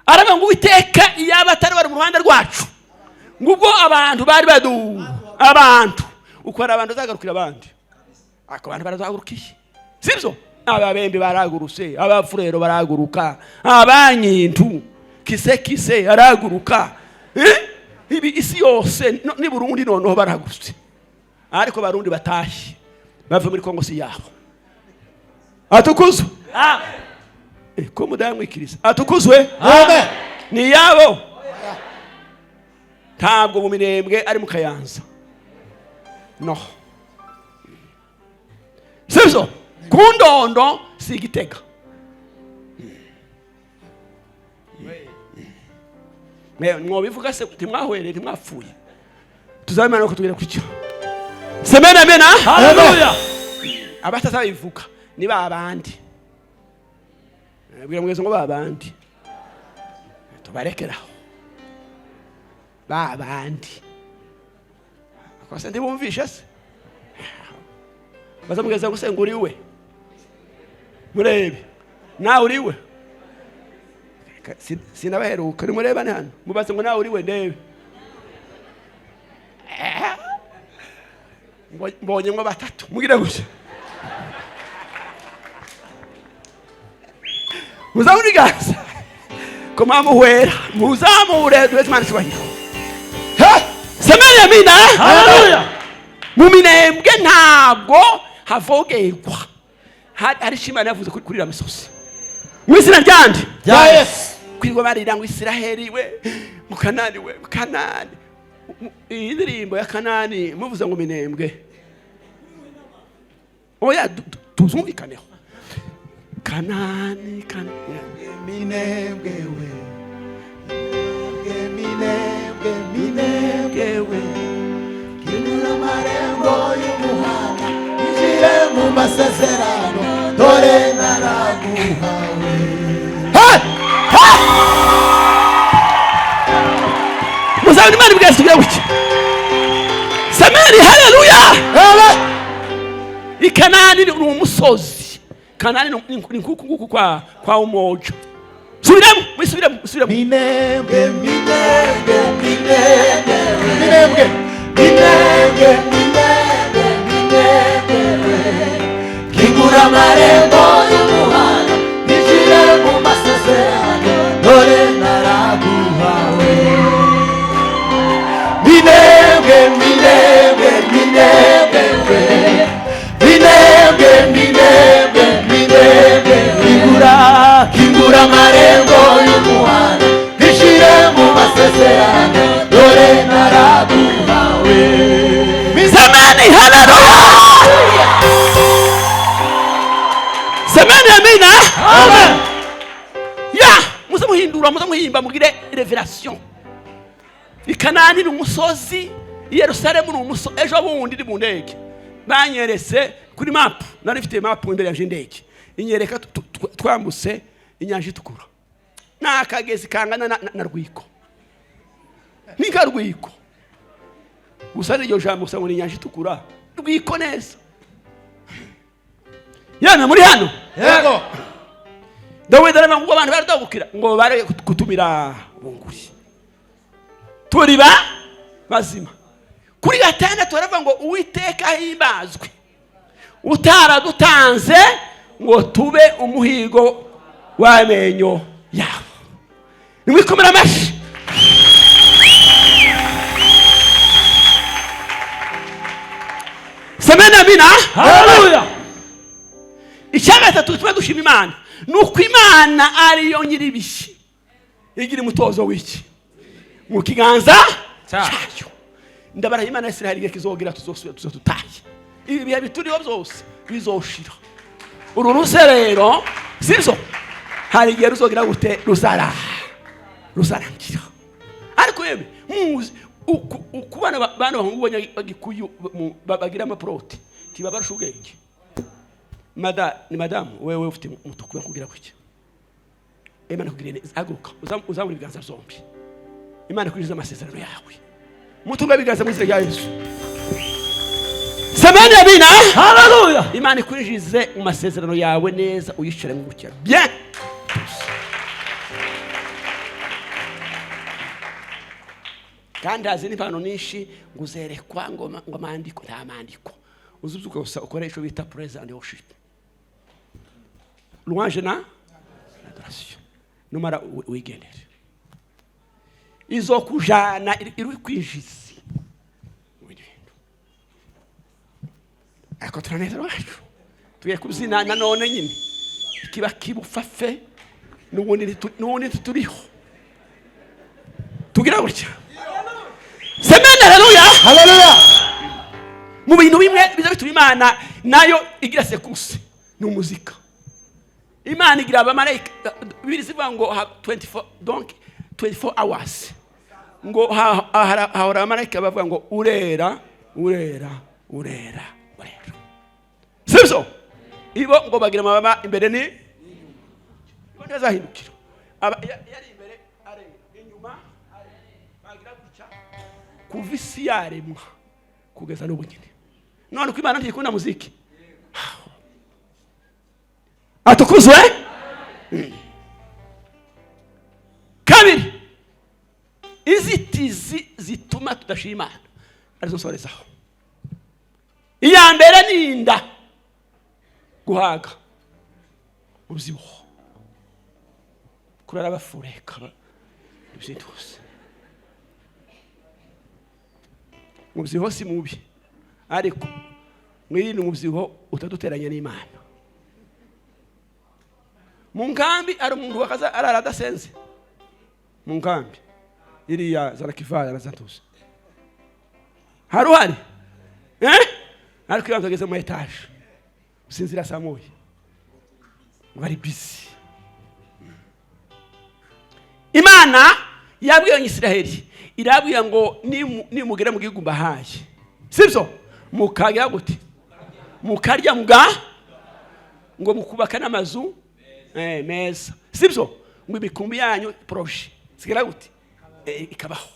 aravuga ngo Uwiteka iyaba atari bari mu ruhande rwacu ngubwo abantu bari abantu uko ari abantu zagarukira abandi abantu barazagurukiye sibyo ababembe baraguruse abafurero baraguruka abanyintu kise araguruka ibi isi yose ni Burundi noneho baraguruse ariko barundi batahi bava muri Kongo si yabo atukuzwe ko mudamwikiriza atukuzwe amen ni yabo ntabwo mu Minembwe ari mu Kayanza no sibyo kundondo si Gitega mwobivuga se timwahwereye timwapfuye tuzamana ko tugera kwicyo semena mena haleluya abataza bivuga ni babandi bwira mwezo ngo babandi tubarekeraho babandi akose ndibumvisha se bazamugeza gusenga uriwe murebe nawe uriwe sinabaheruka ni mureba hano mubaze ngo nawe uriwe ndebe mbonye ngo 3 mugira gutya muzamuri gasa koma muhwera muzamure duwe Imana shibahiro semenya mina haleluya mu Minembwe ntabwo havogerwa hari Imana yavuze kuri Ramisosi mwizina ryande ya Yesu kwirwa barira ngo Isiraheli we mu Kanani we Kanani iyi ndirimbo ya Kanani muvuze ngo Minembwe oya tuzumvikaneho Kanani Minembwe we Minembwe we kinura marembo y'umuhana injire mu masezerano dore naraguhawe muzabona Imana ibwese tugira buke semeni haleluya haleluya. Ikanani ni umusozi. Kanani ni nguku kwa umoja. Subiramo. Minembwe kingura amarembo y'umuhanda ninjire mu masezerano dore naraguhawe. Minembwe kingura amarembo y'umuhanda ninjire mu masezerano dore naraguhawe. Semeni haleluya. Semeni amina. Amen. Ya, muhimba mugire revelation. Ikanani ni umusozi, Yerusalemu ni umusozi. Ejo bundi ndi mu ndege banyeretse kuri map, nari mfite map imbere ya ndege, inyereka twambuse inyanja itukura, nakagezi kangana na Rwiko, nika Rwiko gusa n'iryo jambo gusa ngo inyanja itukura, Rwiko neza. Yana muri hano Yego. Dawidi arama ngo abantu baradabukira ngo bare kutumira bunguri turi bazima. Kuri gatandatu baravuga ngo Uwiteka himbazwe utaradutanze ngo tube umuhigo w'amenyo yabo. Nimwikomera amashi. Semena bina haleluya. Icyagatatu tuma dushima Imana nuko Imana ariyo nyiribishi igira umutozo w'iki mu kiganza cyayo. Ndabara Imana Israeli igihe kizogira tuzotutaye ibi bihe bituriho byose bizoshira. Uru ruserero sizo hari igihe ruzogira gute ruzarangira. Ariko yeme muzi ukubana bana bahungubanya bagikuyu bagira amaproti kibabarusha ubwenge. Madame wewe ufite umutuku yakubwira kuki Imana kugirene aguruka uzamura ibiganza byombi. Imana kwinjiza amasezerano yawe mutunga ibiganza mu izina rya Yesu. Semeni abina haleluya. Imana kwinjize mu masezerano yawe neza uyishire mu gukira bien. Kandi azini pano nishi nguzerekwa ngo amandiko nta mandiko uzubyuka gusa ukoresha bita praise and worship, louange na adoration. Numara wigendere izo kujana iri kwinjiza w'ibintu ako traneza wacu tuye kuzina nanone nyine kiba kibufafe nubundi turiho tugira gutya. Semena haleluya. Mu bintu bimwe biza bituma Imana nayo igira sekuse ni umuzika. Imana igira abamarayika birizivuga ngo 24 donc 24 hours ngo hahora abamarayika bavuga ngo urera. Sibyo ibo ngo bagira amababa imbere ni neza hindukira yari imbere are inyuma bagira guca kuvisi yaremwa kugeza n'ubunyine. None ko Imana ntikunda muziki atukuzwe. Kabiri izitizi zituma tudashima Imana arizo sorezaho. Iya mbere ninda guhaga ubyibuho kurara bafureka byitose. Mubyibuho si mubi ariko mwirinde umubyibuho utaduteranya n'Imana. Mu nkambi ari umuntu wakaza arara adasenze mu nkambi iriya zarakivara na zatuze haruhari ariko iyo bageze mu etage usinzira saa moya bari busy. Imana yabwiye Isiraheli irabwira ngo nimugere mu gihugu mbahaye sibyo mukagira gute mukarya ngo mukubaka n'amazu meza sibyo ngo ibikumbi yanyu proje sigira gute ikabaho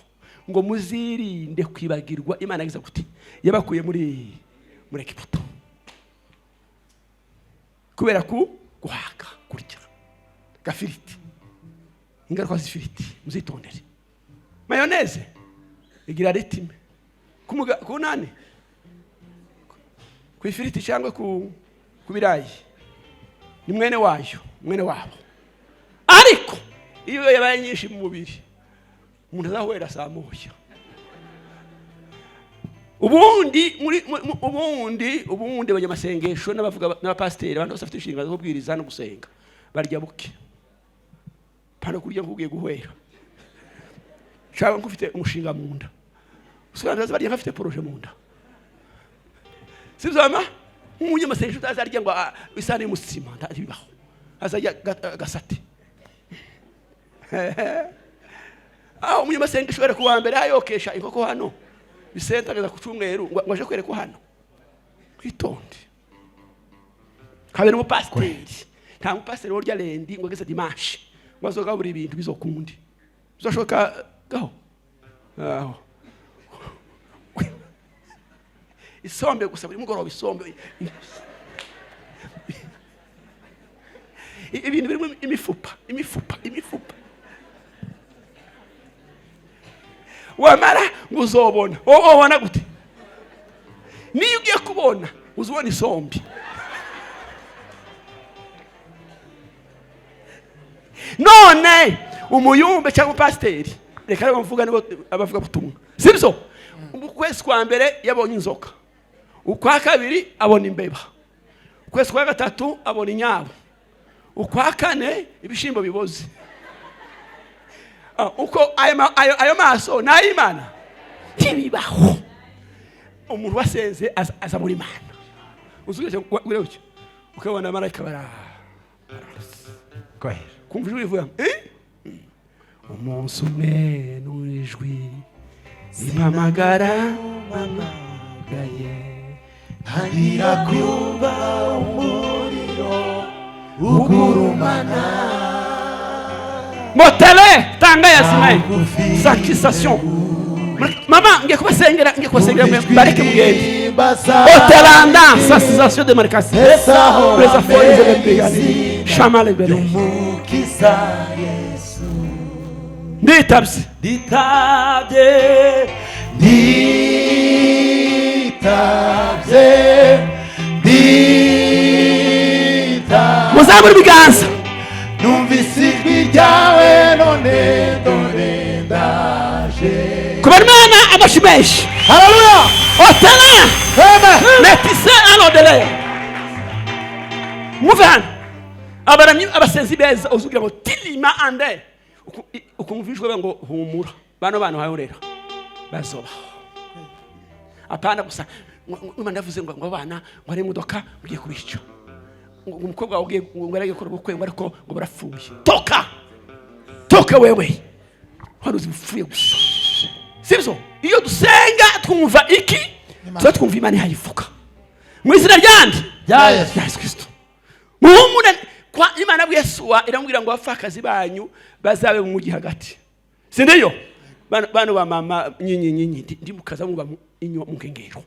ngo muzirinde kwibagirwa Imana yagize kuti yabakuye muri Egiputa kubera guhaga kurya gafiriti ingaruka z'ifiriti muzitondere mayoneze igira ritime ku nani ku ifiriti cyangwa ku birayi ni mwene wabo ariko iyo yabaye nyinshi mu mubiri umuntu azahwera samushya ubundi abanyamasengesho n'abavuga n'abapasiteri abantu bose bafite inshingano zo kubwiriza no gusenga barya buke pano kurya kugiye guhwera cyangwa nkufite umushinga mu nda usobanura barya nkafite proje mu nda sibzama umunyamasengesho utazarya ngo isane y'umutsima ndabibaho azajya gasate umunyamasengesho wera kuwa mbere ayokesha inkoko hano bisentageza ku cyumweru ngo aje kwereka hano kwitonde kabere mu pasiteri nta mupasiteri worya lendi ngo ageze dimanche ngo azogabura ibintu bizokundi bizoshoka gaho isombe gusa buri mugoroba isombe ibintu birimo imifupa wamara nguzobona ubona gute niyo ugiye kubona uzubona isombe none umuyumbe cyangwa pasiteri reka rero mvuga nibo abavuga butumwa sibyo ukwezi kwa mbere yabonye inzoka ukwa kabiri abona imbeba ukwezi kwa gatatu abona inyabo ukwa kane ibishimbo biboze uko ayo maso n'ay'Imana ntibibaho umuntu wasenze aza muri Imana uzugeze gutyo ukabona amarayika kumva ijwi rivuga umunsi umwe n'ijwi impamagara ntangira kumva umuriro ugurumana motele tanga ya simayi satisfaction mama ngiye kubasengera bareke mugende otelanda satisfaction de marcasi les affaires de l'épiganie chamale bele nditabye muzamura ibiganza numvise ijwi ryawe none dore ndaje kubera Imana amashimeshi haleluya otana metise anodele muvana abaramyi abasenzi beza uzugira ngo tilima ande ukumvishwe ngo humura bano hayurera bazoba apana gusa ndavuze ngo abana ngo ari imodoka ugiye kubica umukobwa ugiye ngo arage gukora ubukwe ngo ariko ngo barapfuye toka wewe hano zipfuye gusa sibyo iyo dusenga twumva iki twumva Imana hayifuka mu izina ryandi Yesu Kristo muhumure kwa Imana bw'Yesuwa irambwira ngo abafakazi banyu bazabe mu mugi hagati sindiyo bano ba mama nyinyi ndi mukaza muba inyo mu nkengero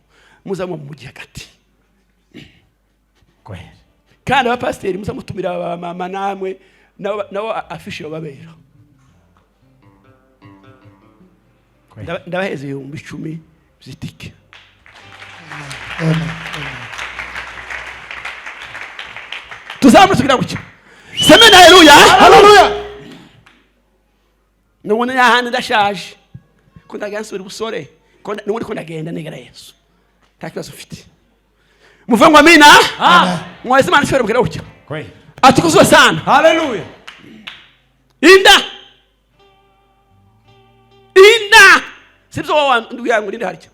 muzamu mu mugi hagati kandi abapasiteri muzamutumira aba mama namwe nabo afishe babera ndabaheze 10,000 zitike tuzamure tugira gutya semena haleluya nubona yahandi ndashaje ko ndagansura ubusore ko nubundi ko ndagenda negera Yesu takibazo ufite muvangwa amina mwese Imana ishobora kugira gutya atukuzwe sana haleluya inda sibyo wanduyangu ndi harya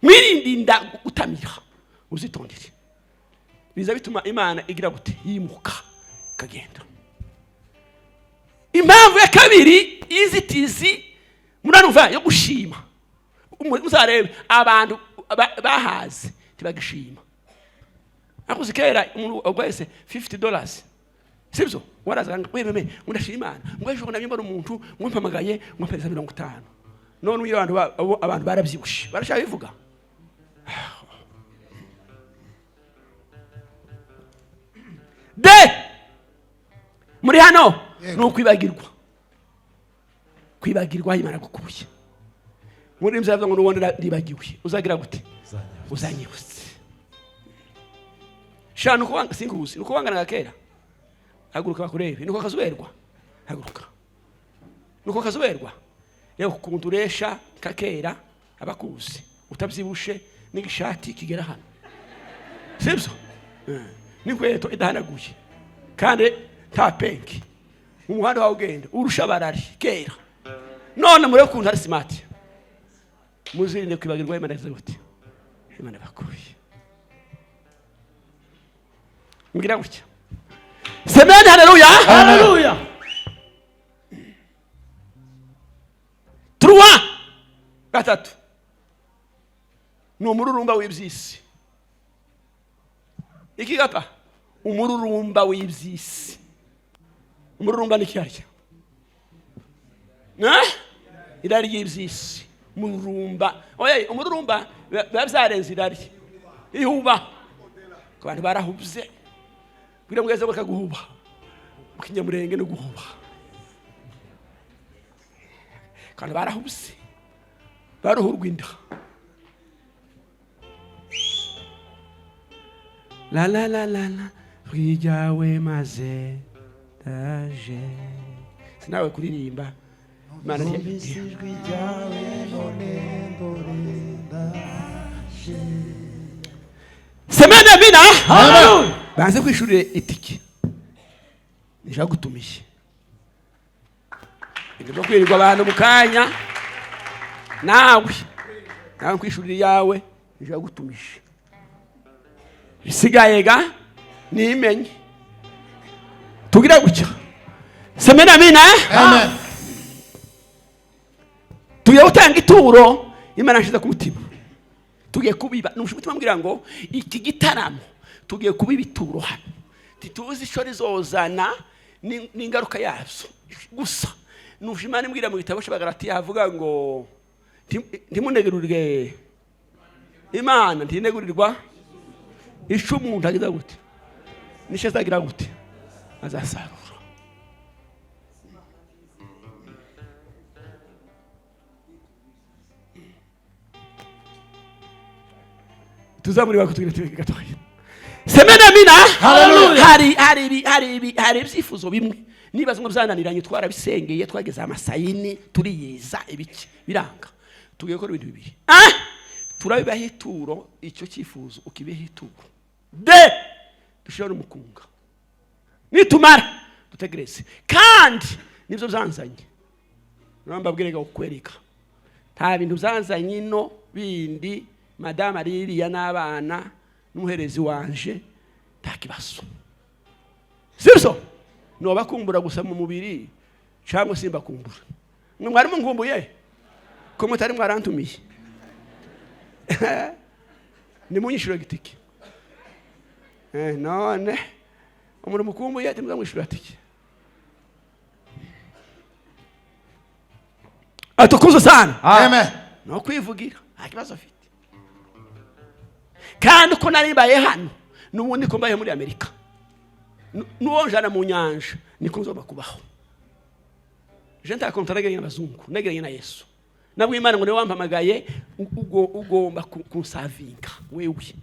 mwirinde inda gutamira uzitondere biza bituma Imana igira gute yimuka kagenda impamvu ya kabiri izitizi munanumva yo gushima muzarebe abantu bahaze tibagishima akuzikera umuntu ogwese $50 sibyo warazanga webeme undashima Imana ngo ejo nabimba umuntu ngo mpamagaye ngo pereza 50 none uyu abantu barabyibushe barashaka bivuga de muri hano no kwibagirwa Imana gukuye muri mzavuga ngo nubona ribagiwe uzagira gute uzanyibutse shano kubanga sinkuzi nuko bangana gakera haguruka bakurebe nuko kazuberwa haguruka nuko kazuberwa rero kunduresha kakera abakuzi utabyibushe n'igishati kigera hano sibyo nikweto idahanaguye kandi ta penki umuhanda wawe ugenda urusha barari kera none muri kuntu ari smart muzirinde kwibagirwa Imana gute Imana bakuye ngira gutya semeni haleluya haleluya Trois gatatu n'umururumba w'ibyisi iki gapa umururumba w'ibyisi umururumba nicyarya irari y'ibyisi umururumba oye umururumba babyarenze irari ihuba abantu barahubye kugira ngo yeze bakaguhuba ukinyamurenge no guhuba kandi barahubye baruhurwa inda la la la la la rwijawe maze daje sinawe kuririmba Imana ijwi ryawe none ndaje semene bina haleluya banze kwishurire itiki nija gutumiye ibyo kwirirwa abantu mukanya nawe kwishurire yawe nija gutumisha bisigaye ga nimenye tugira gutya semene bina amen tugiye gutanga ituro Imana nshiza ku mutima tugiye kubiba n'umutima mbwira ngo iki gitaramo tugiye kubiba ituro hano tituzi isho rizozana n'ingaruka yazo gusa n'ushimana mbwira mu bitabo cy'Abagalatiya havuga ngo ntimunegurirwe Imana ntinegurirwa isho umuntu agiza gute nishe azagira gute azasarura tuzamuri bakutugira gatoya semena mina haleluya hari ibyifuzo bimwe nibaza ngo byananiranye twarabisengeye twageze amasayini turiyiza ibiki biranga tugiye gukora ibintu bibiri turabibaho ituro icyo cyifuzo ukibeho ituro de dushobora umukunga nitumara dutegereze kandi nibyo byanzanye nambabwirega ukwereka nta bintu byanzanye no bindi madame aririya n'abana n'umuherezi wanje ntakibazo sibyo no bakumbura gusa mu mubiri cyangwa simba kumbura mwe mwari mungumbuye ko mutari mwarantumiye ni munyishuro gitiki none umuntu mukumbuye ati mwishuro atiki atukuzo sana amen no kwivugira ntakibazo afite kandi uko naribaye hano n'ubundi ko mbaye muri Amerika n'uwonjana mu nyanja niko nzoba kubaho je ntakontarage n'abazungu negeranye na Yesu nabwo Imana ngo ne wampamagaye ugomba kunsavinga wewe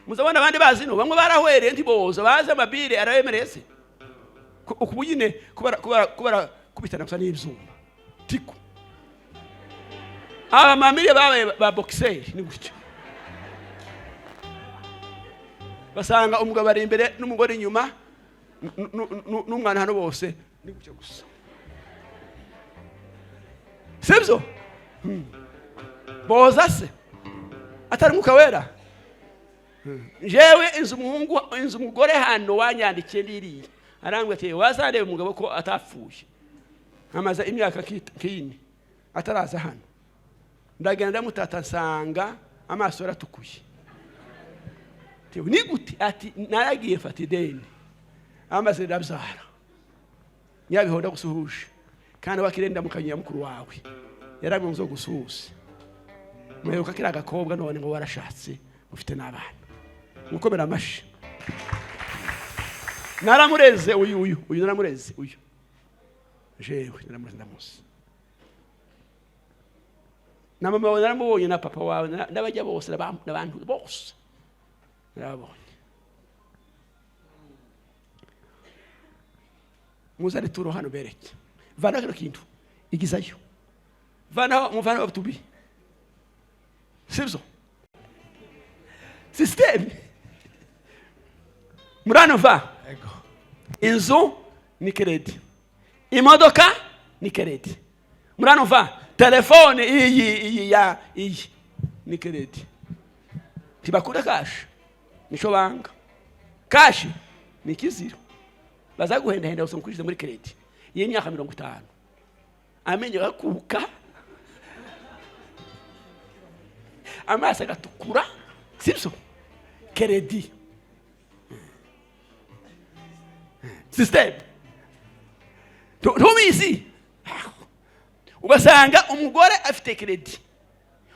muzabona abandi bazino bamwe barahwereye ntiboza baza amabire arayemereze ukubugine kubara kubitana gusa n'ibyuma tiko aba mamire bawe ba boxer ni gutyo basanga umugabo ari imbere n'umugore inyuma n'umwana hano bose ni gutyo gusa sibyo boza se atari mwuka wera jewe inzu umugore hano wanyandikiye ndiriye arambwira ati wazarebe umugabo ko atapfuye amaze imyaka k'ine ataraza hano ndagenda mutata nsanga amaso yaratukuye ni gute ati naragiye fata ideni amaze ndabyara nyabihoda gusuhuje kandi wakirenda mukanya mukuru wawe yaragwe ngo gusuhuza muheruka kira agakobwa none ngo warashatse ufite n'abana mukomera amashi naramureze uyu naramureze uyu jewe naramureze ndamuzi na mama wawe naramubonye na papa wawe n'abajya bose n'abantu bose narabonye muzane turo hano bereke vana kino kintu igizayo vana muvana abatubi sibyo system murano va inzu ni credit imodoka ni credit murano va telefone iyi ni credit tibakura cash nico banga cash ni kiziro bazaguhenda usomukurize muri credit y'imyaka 50 amenye gakuka amaso agatukura sibyo credit system tubizi ugasanga umugore afite credit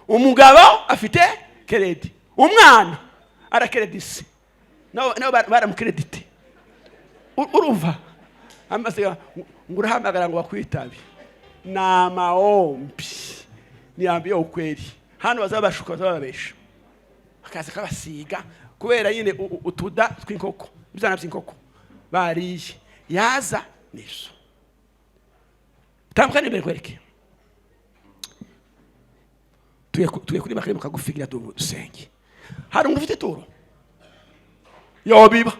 umugabo afite credit umwana ara credit no baramukredite urumva amase ngurahamagara ngo bakwitabe na maombi niambiye ukweli hano bazabashuka bazababesha akaza kabasiga kubera nyine utuda twinkoko bizana by'inkoko bariye yaza niso tamkane berwereke tuye kuri bakari mukagufigira dusenge hari umuntu ufite turo yobiba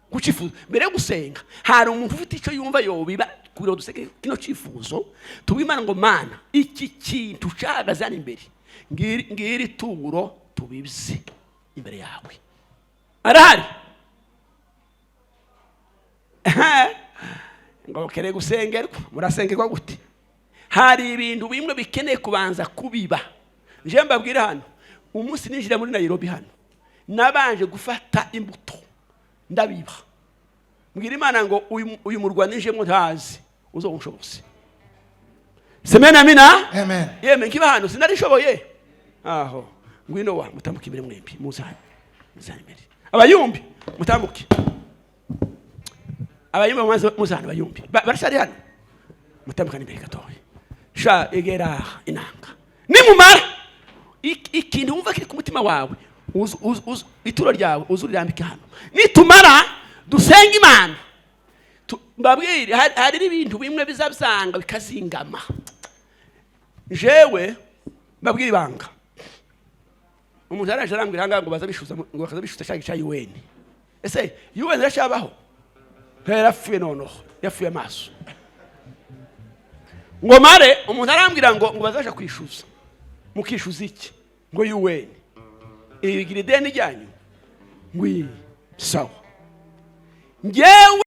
kuchifuzo mbere yo gusenga hari umuntu ufite icyo yumva yobiba kuri dusenge kino cifuzo tubimana ngo mana iki kintu cagazana imbere ngiri turo tubibze imbere yawe arahari ngo kere gusengerwa murasengerwa gute hari ibintu bimwe bikeneye kubanza kubiba nje mbabwira hano umunsi ninjira muri Nairobi hano nabanje gufata imbuto ndabiba mbwira Imana ngo uyu murwa ninje mu ntazi uzogushobose semena amina amen yeme nkiba hano sinarishoboye aho ngwino wa mutambuka imbere mwembi muzanye imbere abayumbi mutambuke abayumbi muzana abayumbi barashari hano mutambuka imbere gatoya sha egera inanga nimumara ikintu wumva kiri ku mutima wawe ituro ryawe uzurirambike hano nitumara dusenga Imana mbabwire hari ibintu bimwe bizabsanga bikazingama jewe mbabwire ibanga umuntu araje arambwira hanga ngo bazabishuza ngo bakazabishuza cyangwa cyayi weni ese yuweni rashabaho herafuye nono yafuye amaso ngo mare umuntu arambwira ngo bazaje kwishuza mukishuza iki ngo yuweni ibigire deni ryanyu ngwi sawa ngewe